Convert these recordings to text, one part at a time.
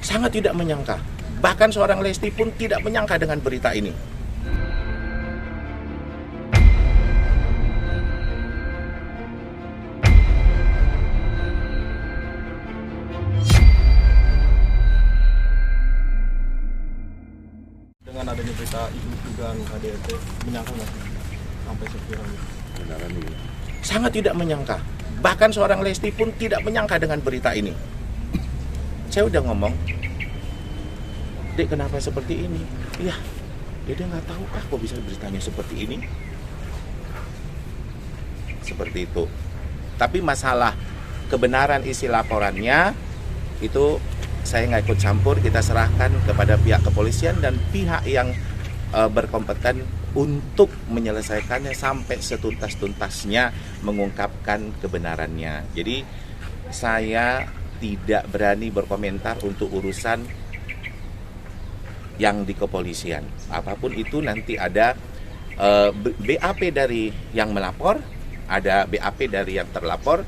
sangat tidak menyangka. Bahkan seorang Lesti pun tidak menyangka dengan berita ini. Dengan adanya berita dugaan KDRT, menyangka nggak sampai seviral itu? Sangat tidak menyangka. Bahkan seorang Lesti pun tidak menyangka dengan berita ini. Saya udah ngomong, Dek, kenapa seperti ini? Iya, dia nggak tahu kok bisa beritanya seperti ini. Seperti itu. Tapi masalah kebenaran isi laporannya itu saya nggak ikut campur. Kita serahkan kepada pihak kepolisian dan pihak yang berkompeten untuk menyelesaikannya sampai setuntas-tuntasnya, mengungkapkan kebenarannya. Jadi saya tidak berani berkomentar untuk urusan yang di kepolisian. Apapun itu nanti ada BAP dari yang melapor, ada BAP dari yang terlapor.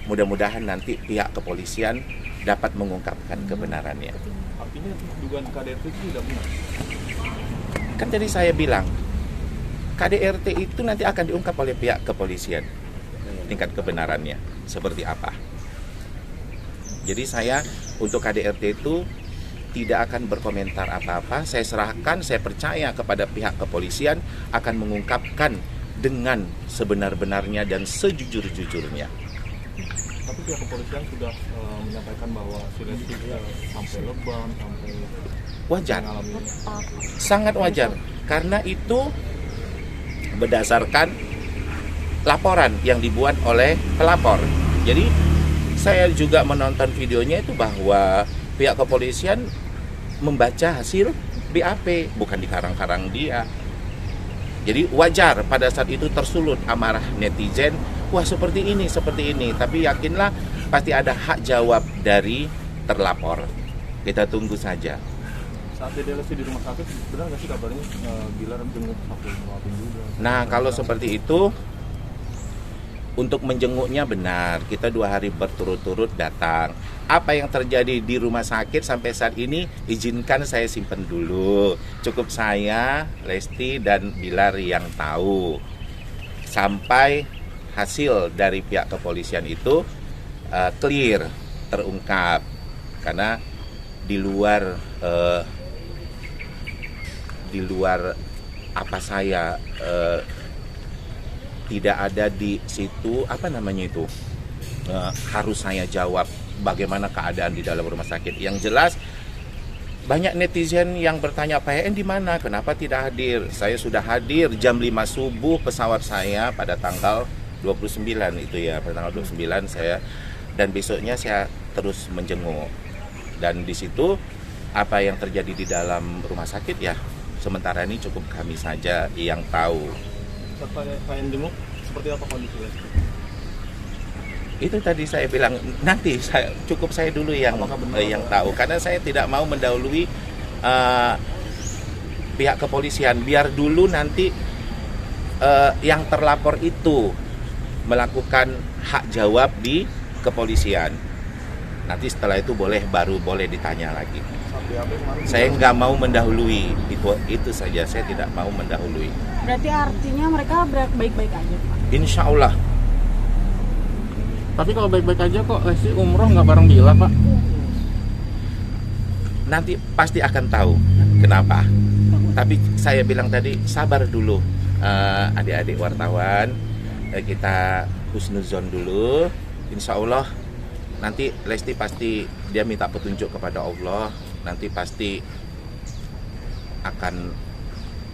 Mudah-mudahan nanti pihak kepolisian dapat mengungkapkan kebenarannya. Artinya dugaan KDRT itu tidak benar? Kan tadi saya bilang, KDRT itu nanti akan diungkap oleh pihak kepolisian. Tingkat kebenarannya seperti apa. Jadi saya untuk KDRT itu tidak akan berkomentar apa-apa. Saya serahkan, saya percaya kepada pihak kepolisian akan mengungkapkan dengan sebenar-benarnya dan sejujur-jujurnya. Tapi pihak kepolisian sudah menyampaikan bahwa si Lesti sampai lebam, sampai Wajar, mengalami sangat wajar. Karena itu berdasarkan laporan yang dibuat oleh pelapor. Jadi saya juga menonton videonya itu bahwa pihak kepolisian membaca hasil BAP, bukan di karang-karang dia. Jadi wajar pada saat itu tersulut amarah netizen, wah seperti ini. Tapi yakinlah pasti ada hak jawab dari terlapor. Kita tunggu saja. saat Dede Lesti di rumah sakit, benar nggak sih kabarnya Bilar jenguk sampai ngeluapin juga? Nah kalau seperti itu, untuk menjenguknya benar, kita 2 hari berturut-turut datang. Apa yang terjadi di rumah sakit sampai saat ini, izinkan saya simpan dulu. Cukup saya, Lesti, dan Bilar yang tahu. Sampai hasil dari pihak kepolisian itu clear, terungkap. Karena di luar apa saya tidak ada di situ, harus saya jawab bagaimana keadaan di dalam rumah sakit. Yang jelas banyak netizen yang bertanya, Pak EN di mana? Kenapa tidak hadir? Saya sudah hadir jam 5 subuh pesawat saya pada tanggal 29 itu ya, pada tanggal 29 saya, dan besoknya saya terus menjenguk. Dan di situ apa yang terjadi di dalam rumah sakit ya sementara ini cukup kami saja yang tahu. Pak EN jenguk, seperti apa kondisi Lesti? Itu tadi saya bilang, nanti cukup saya dulu yang tahu. Karena saya tidak mau mendahului pihak kepolisian. Biar dulu nanti yang terlapor itu melakukan hak jawab di kepolisian. Nanti setelah itu baru boleh ditanya lagi. Saya nggak mau mendahului, itu saja. Saya tidak mau mendahului. Berarti artinya mereka baik-baik aja, Pak? Insya Allah. Tapi kalau baik-baik aja kok Lesti umroh nggak bareng Bila, Pak? Nanti pasti akan tahu kenapa. Tapi saya bilang tadi, sabar dulu adik-adik wartawan. Kita husnuzon dulu. Insya Allah nanti Lesti pasti dia minta petunjuk kepada Allah. Nanti pasti akan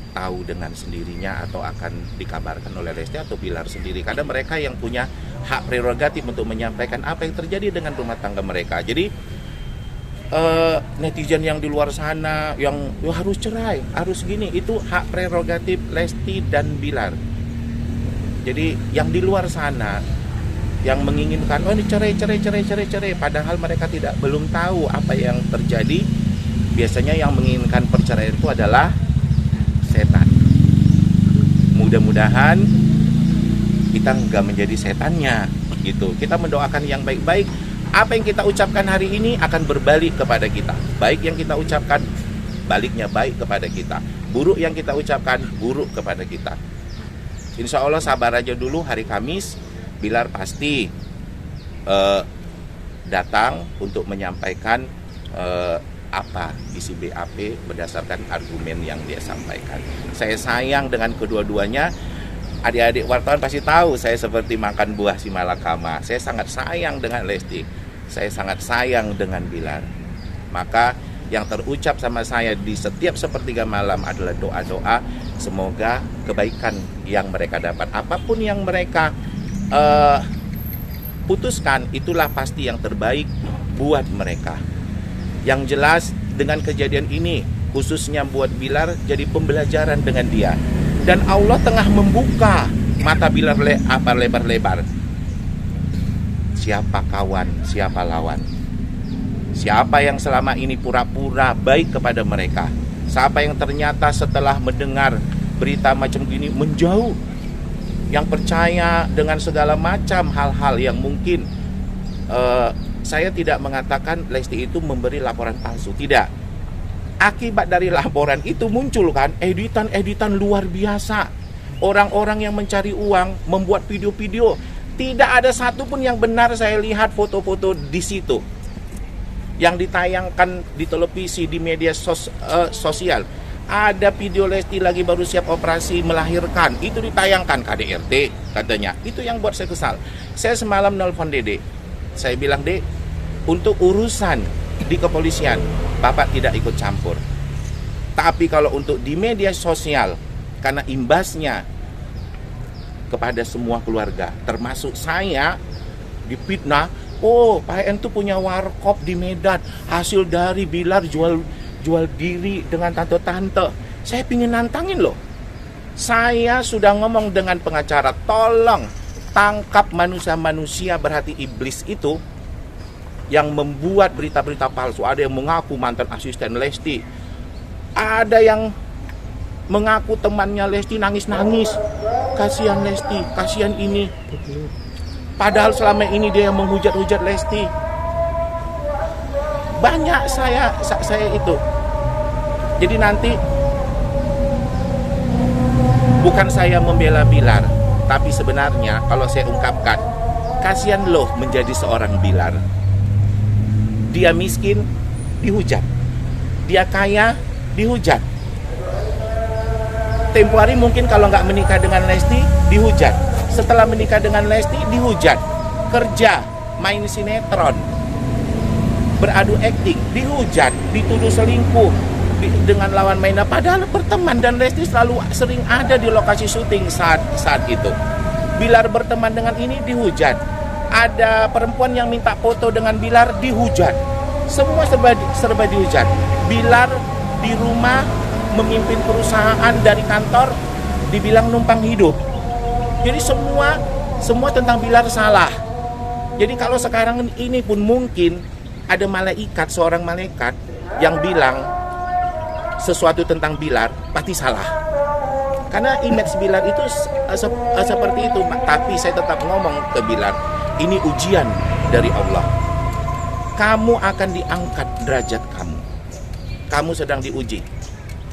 tahu dengan sendirinya atau akan dikabarkan oleh Lesti atau Bilar sendiri. Karena mereka yang punya hak prerogatif untuk menyampaikan apa yang terjadi dengan rumah tangga mereka. Jadi netizen yang di luar sana yang harus cerai, harus gini, itu hak prerogatif Lesti dan Bilar. Jadi yang di luar sana yang menginginkan ini cerai, padahal mereka belum tahu apa yang terjadi. Biasanya yang menginginkan perceraian itu adalah setan. Mudah-mudahan kita nggak menjadi setannya gitu. Kita mendoakan yang baik-baik Apa yang kita ucapkan hari ini akan berbalik kepada kita. Baik yang kita ucapkan, baliknya baik kepada kita. Buruk yang kita ucapkan, buruk kepada kita. Insya Allah sabar aja dulu, hari Kamis Bilar pasti datang untuk menyampaikan apa isi BAP berdasarkan argumen yang dia sampaikan. Saya sayang dengan kedua-duanya. Adik-adik wartawan pasti tahu saya seperti makan buah si malakama. Saya sangat sayang dengan Lesti. Saya sangat sayang dengan Bilar. Maka yang terucap sama saya di setiap sepertiga malam adalah doa-doa. Semoga kebaikan yang mereka dapat, apapun yang mereka putuskan, itulah pasti yang terbaik buat mereka. Yang jelas dengan kejadian ini, khususnya buat Bilar, jadi pembelajaran dengan dia. Dan Allah tengah membuka mata Bilar lebar-lebar. Siapa kawan, siapa lawan? Siapa yang selama ini pura-pura baik kepada mereka? Siapa yang ternyata setelah mendengar berita macam gini menjauh? Yang percaya dengan segala macam hal-hal yang mungkin saya tidak mengatakan Lesti itu memberi laporan palsu, tidak. Akibat dari laporan itu muncul kan editan-editan luar biasa. Orang-orang yang mencari uang membuat video-video. Tidak ada satupun yang benar. Saya lihat foto-foto di situ yang ditayangkan di televisi, di media sosial. Ada video Lesti lagi baru siap operasi melahirkan. Itu ditayangkan KDRT katanya. Itu yang buat saya kesal. Saya semalam nelpon Dede. Saya bilang, Dek, untuk urusan di kepolisian Bapak tidak ikut campur. Tapi kalau untuk di media sosial, karena imbasnya kepada semua keluarga, termasuk saya, difitnah. Oh, Pak En tuh punya warkop di Medan, hasil dari Bilar jual diri dengan tante-tante. Saya pingin nantangin loh. Saya sudah ngomong dengan pengacara, tolong tangkap manusia-manusia berhati iblis itu yang membuat berita-berita palsu. Ada yang mengaku mantan asisten Lesti, ada yang mengaku temannya Lesti nangis-nangis, kasihan Lesti, kasihan ini. Padahal selama ini dia yang menghujat-hujat Lesti. Banyak saya itu. Jadi nanti bukan saya membela Bilar, tapi sebenarnya kalau saya ungkapkan, kasihan loh menjadi seorang Bilar. Dia miskin, dihujat. Dia kaya, dihujat. Tempo hari mungkin kalau nggak menikah dengan Lesti, dihujat. Setelah menikah dengan Lesti, dihujat. Kerja, main sinetron, beradu akting, dihujat, dituduh selingkuh dengan lawan mainnya. Padahal berteman, dan Lesti selalu sering ada di lokasi syuting saat itu. Bilar berteman dengan ini, dihujat. Ada perempuan yang minta foto dengan Bilar, dihujat. Semua serba dihujat. Bilar di rumah memimpin perusahaan dari kantor dibilang numpang hidup. Jadi semua tentang Bilar salah. Jadi kalau sekarang ini pun mungkin ada malaikat, seorang malaikat yang bilang sesuatu tentang Bilar, pasti salah. Karena image Bilar itu seperti itu. Tapi saya tetap ngomong ke Bilar, ini ujian dari Allah. Kamu akan diangkat derajat kamu. Kamu sedang diuji.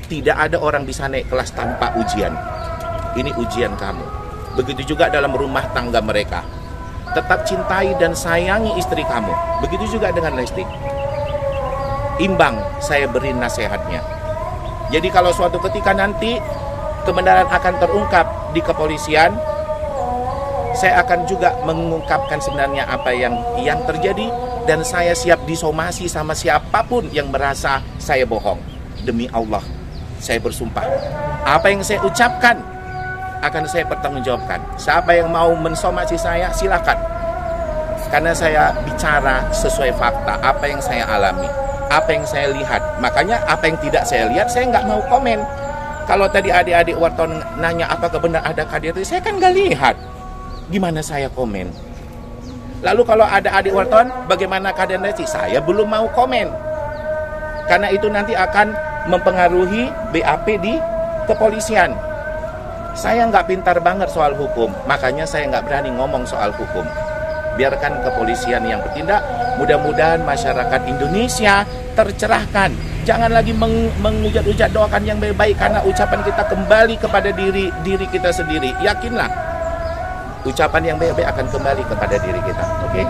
Tidak ada orang bisa naik kelas tanpa ujian. Ini ujian kamu. Begitu juga dalam rumah tangga mereka. Tetap cintai dan sayangi istri kamu. Begitu juga dengan Lesti. Imbang saya beri nasihatnya. Jadi kalau suatu ketika nanti kebenaran akan terungkap di kepolisian, saya akan juga mengungkapkan sebenarnya apa yang terjadi, dan saya siap disomasi sama siapapun yang merasa saya bohong. Demi Allah, saya bersumpah, apa yang saya ucapkan akan saya pertanggungjawabkan. Siapa yang mau mensomasi saya, silakan. Karena saya bicara sesuai fakta, apa yang saya alami, apa yang saya lihat. Makanya apa yang tidak saya lihat, saya nggak mau komen. Kalau tadi adik-adik wartawan nanya apakah benar ada KDRT, saya kan nggak lihat. Gimana saya komen? Lalu kalau ada adik wartawan, bagaimana keadaan Lesti? Saya belum mau komen. Karena itu nanti akan mempengaruhi BAP di kepolisian. Saya nggak pintar banget soal hukum, makanya saya nggak berani ngomong soal hukum. Biarkan kepolisian yang bertindak. Mudah-mudahan masyarakat Indonesia tercerahkan. Jangan lagi mengujat-ujat, doakan yang baik-baik, karena ucapan kita kembali kepada diri kita sendiri. Yakinlah, ucapan yang baik-baik akan kembali kepada diri kita. Oke?